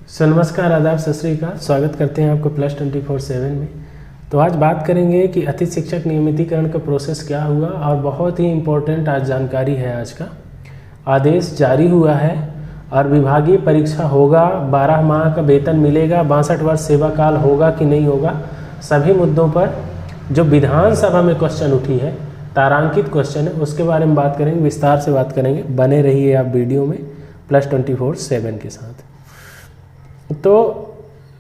सो नमस्कार, आदाब, सत श्री अकाल। स्वागत करते हैं आपको +24/7 में। तो आज बात करेंगे कि अतिथि शिक्षक नियमितीकरण का प्रोसेस क्या हुआ और बहुत ही इम्पोर्टेंट आज जानकारी है। आज का आदेश जारी हुआ है और विभागीय परीक्षा होगा, 12 माह का वेतन मिलेगा, 62 वर्ष सेवा काल होगा कि नहीं होगा, सभी मुद्दों पर जो विधानसभा में क्वेश्चन उठी है, तारांकित क्वेश्चन है, उसके बारे में बात करेंगे, विस्तार से बात करेंगे। बने रहिए आप वीडियो में +24/7 के साथ। तो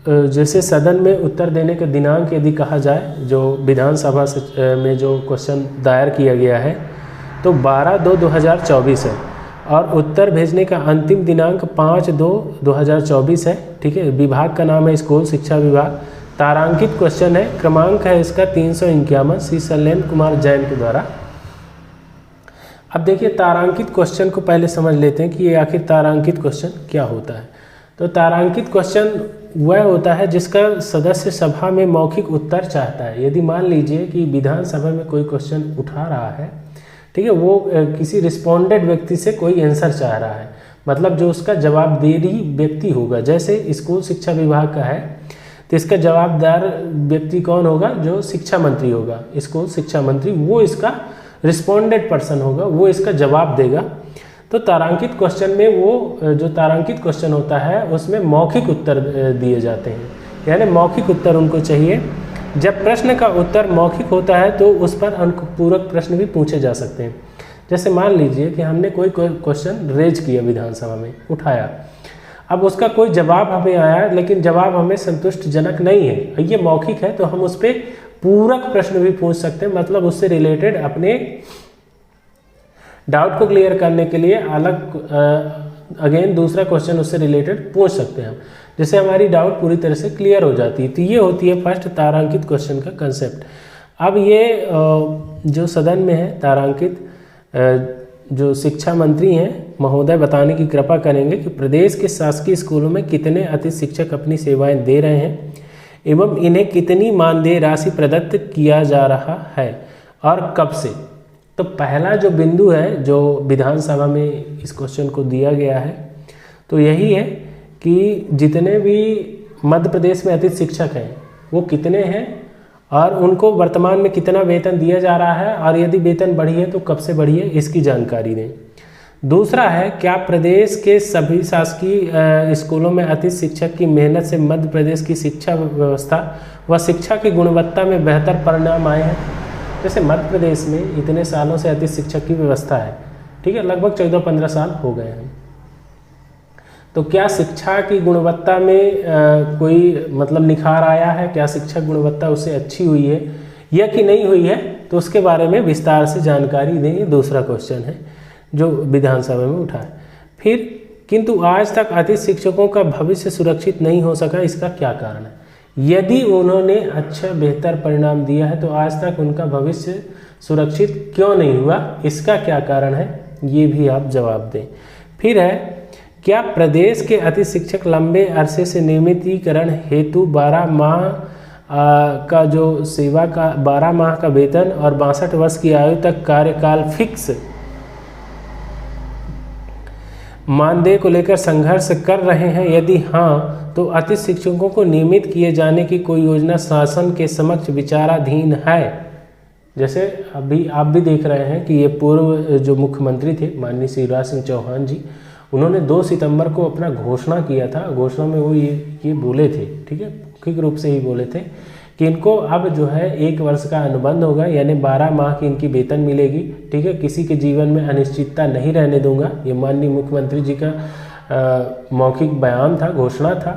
जैसे सदन में उत्तर देने का दिनांक यदि कहा जाए, जो विधानसभा से में जो क्वेश्चन दायर किया गया है, तो 12/2/2024 है और उत्तर भेजने का अंतिम दिनांक 5/2/2024 है। ठीक है, विभाग का नाम है स्कूल शिक्षा विभाग। तारांकित क्वेश्चन है, क्रमांक है इसका 351 श्री शैलेंद्र कुमार जैन के द्वारा। अब देखिए, तारांकित क्वेश्चन को पहले समझ लेते हैं कि ये आखिर तारांकित क्वेश्चन क्या होता है। तो तारांकित क्वेश्चन वह होता है जिसका सदस्य सभा में मौखिक उत्तर चाहता है। यदि मान लीजिए कि विधानसभा में कोई क्वेश्चन उठा रहा है, ठीक है, वो किसी रिस्पोंडेंट व्यक्ति से कोई आंसर चाह रहा है, मतलब जो उसका जवाबदेही व्यक्ति होगा। जैसे स्कूल शिक्षा विभाग का है तो इसका जवाबदार व्यक्ति कौन होगा? जो शिक्षा मंत्री होगा, स्कूल शिक्षा मंत्री, वो इसका रिस्पोंडेंट पर्सन होगा, वो इसका जवाब देगा। तो तारांकित क्वेश्चन में वो जो तारांकित क्वेश्चन होता है उसमें मौखिक उत्तर दिए जाते हैं, यानी मौखिक उत्तर उनको चाहिए। जब प्रश्न का उत्तर मौखिक होता है तो उस पर अनुपूरक प्रश्न भी पूछे जा सकते हैं। जैसे मान लीजिए कि हमने कोई क्वेश्चन रेज किया, विधानसभा में उठाया, अब उसका कोई जवाब हमें आया, लेकिन जवाब हमें संतुष्टिजनक नहीं है, ये मौखिक है, तो हम उस पर पूरक प्रश्न भी पूछ सकते हैं, मतलब उससे रिलेटेड अपने डाउट को क्लियर करने के लिए अलग अगेन दूसरा क्वेश्चन उससे रिलेटेड पूछ सकते हैं हम, जिससे हमारी डाउट पूरी तरह से क्लियर हो जाती है। तो ये होती है फर्स्ट तारांकित क्वेश्चन का कंसेप्ट। अब ये जो सदन में है तारांकित, जो शिक्षा मंत्री हैं महोदय बताने की कृपा करेंगे कि प्रदेश के शासकीय स्कूलों में कितने अतिथि शिक्षक अपनी सेवाएं दे रहे हैं एवं इन्हें कितनी मानदेय राशि प्रदत्त किया जा रहा है और कब से। तो पहला जो बिंदु है जो विधानसभा में इस क्वेश्चन को दिया गया है, तो यही है कि जितने भी मध्य प्रदेश में अतिथि शिक्षक हैं वो कितने हैं और उनको वर्तमान में कितना वेतन दिया जा रहा है, और यदि वेतन बढ़ी है तो कब से बढ़ी है, इसकी जानकारी दें। दूसरा है, क्या प्रदेश के सभी शासकीय स्कूलों में अतिथि शिक्षक की मेहनत से मध्य प्रदेश की शिक्षा व्यवस्था व शिक्षा की गुणवत्ता में बेहतर परिणाम आए हैं। जैसे मध्य प्रदेश में इतने सालों से अतिथि शिक्षक की व्यवस्था है, ठीक है, लगभग 14-15 साल हो गए हैं, तो क्या शिक्षा की गुणवत्ता में कोई मतलब निखार आया है, क्या शिक्षा गुणवत्ता उससे अच्छी हुई है या कि नहीं हुई है, तो उसके बारे में विस्तार से जानकारी दें। ये दूसरा क्वेश्चन है जो विधानसभा में उठा है। फिर, किंतु आज तक अतिथि शिक्षकों का भविष्य सुरक्षित नहीं हो सका, इसका क्या कारण है? यदि उन्होंने अच्छा बेहतर परिणाम दिया है तो आज तक उनका भविष्य सुरक्षित क्यों नहीं हुआ, इसका क्या कारण है, ये भी आप जवाब दें। फिर है, क्या प्रदेश के अतिथि शिक्षक लंबे अरसे से नियमितीकरण हेतु 12 माह का जो सेवा का 12 माह का वेतन और 62 वर्ष की आयु तक कार्यकाल फिक्स मानदेय को लेकर संघर्ष कर रहे हैं? यदि हाँ, तो अतिथि शिक्षकों को नियमित किए जाने की कोई योजना शासन के समक्ष विचाराधीन है? जैसे अभी आप भी देख रहे हैं कि ये पूर्व जो मुख्यमंत्री थे माननीय शिवराज सिंह चौहान जी, उन्होंने 2 सितंबर को अपना घोषणा किया था। घोषणा में वो ये बोले थे, ठीक है, मौखिक रूप से ही बोले थे कि इनको अब जो है 1 वर्ष का अनुबंध होगा, यानी 12 माह की इनकी वेतन मिलेगी, ठीक है, किसी के जीवन में अनिश्चितता नहीं रहने दूंगा। ये माननीय मुख्यमंत्री जी का मौखिक बयान था, घोषणा था।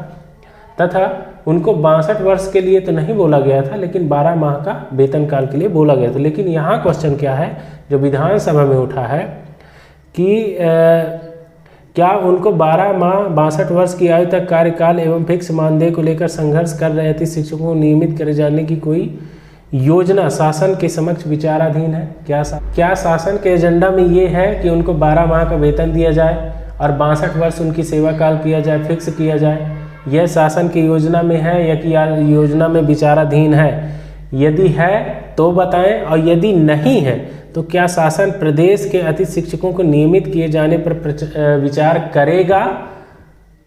तथा उनको 62 वर्ष के लिए तो नहीं बोला गया था, लेकिन 12 माह का वेतन काल के लिए बोला गया था। लेकिन यहाँ क्वेश्चन क्या है जो विधानसभा में उठा है कि क्या उनको 12 माह 62 वर्ष की आयु तक कार्यकाल एवं फिक्स मानदेय को लेकर संघर्ष कर रहे अतिथि शिक्षकों को नियमित करे जाने की कोई योजना शासन के समक्ष विचाराधीन है? क्या शासन के एजेंडा में ये है कि उनको 12 माह का वेतन दिया जाए और 62 वर्ष उनकी सेवा काल किया जाए, फिक्स किया जाए? यह शासन की योजना में है या कि योजना में विचाराधीन है? यदि है तो बताएं, और यदि नहीं है तो क्या शासन प्रदेश के अतिथि शिक्षकों को नियमित किए जाने पर विचार करेगा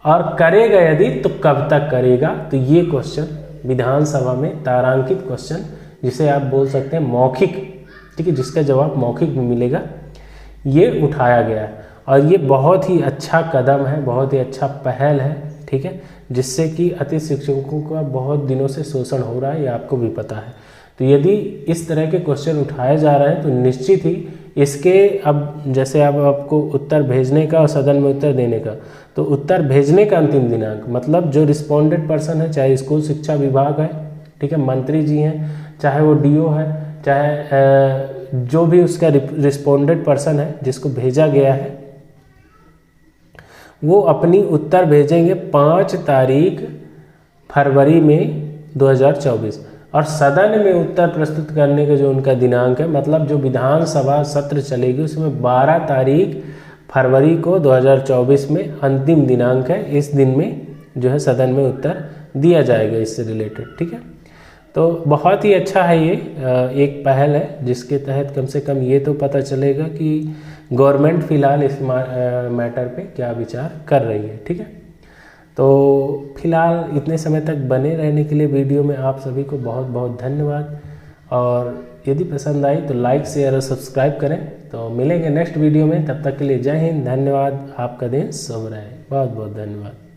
और करेगा यदि तो कब तक करेगा। तो ये क्वेश्चन विधानसभा में तारांकित क्वेश्चन, जिसे आप बोल सकते हैं मौखिक, ठीक है, जिसका जवाब मौखिक में मिलेगा, ये उठाया गया है। और ये बहुत ही अच्छा कदम है, बहुत ही अच्छा पहल है, ठीक है, जिससे कि अतिथि शिक्षकों का बहुत दिनों से शोषण हो रहा है, ये आपको भी पता है। तो यदि इस तरह के क्वेश्चन उठाए जा रहे हैं तो निश्चित ही इसके, अब जैसे अब आपको उत्तर भेजने का और सदन में उत्तर देने का, तो उत्तर भेजने का अंतिम दिनांक, मतलब जो रिस्पोंडेंट पर्सन है, चाहे स्कूल शिक्षा विभाग है, ठीक है, मंत्री जी हैं, चाहे वो डीओ है, चाहे जो भी उसका रिस्पोंडेंट पर्सन है जिसको भेजा गया है, वो अपनी उत्तर भेजेंगे 5 तारीख फरवरी में 2024। और सदन में उत्तर प्रस्तुत करने का जो उनका दिनांक है, मतलब जो विधानसभा सत्र चलेगी उसमें 12 तारीख फरवरी को 2024 में अंतिम दिनांक है। इस दिन में जो है सदन में उत्तर दिया जाएगा इससे रिलेटेड, ठीक है। तो बहुत ही अच्छा है, ये एक पहल है जिसके तहत कम से कम ये तो पता चलेगा कि गवर्नमेंट फ़िलहाल इस मैटर पे क्या विचार कर रही है, ठीक है। तो फिलहाल इतने समय तक बने रहने के लिए वीडियो में आप सभी को बहुत बहुत धन्यवाद। और यदि पसंद आई तो लाइक शेयर और सब्सक्राइब करें। तो मिलेंगे नेक्स्ट वीडियो में, तब तक के लिए जय हिंद, धन्यवाद, आपका दिन शुभ रहे, बहुत बहुत धन्यवाद।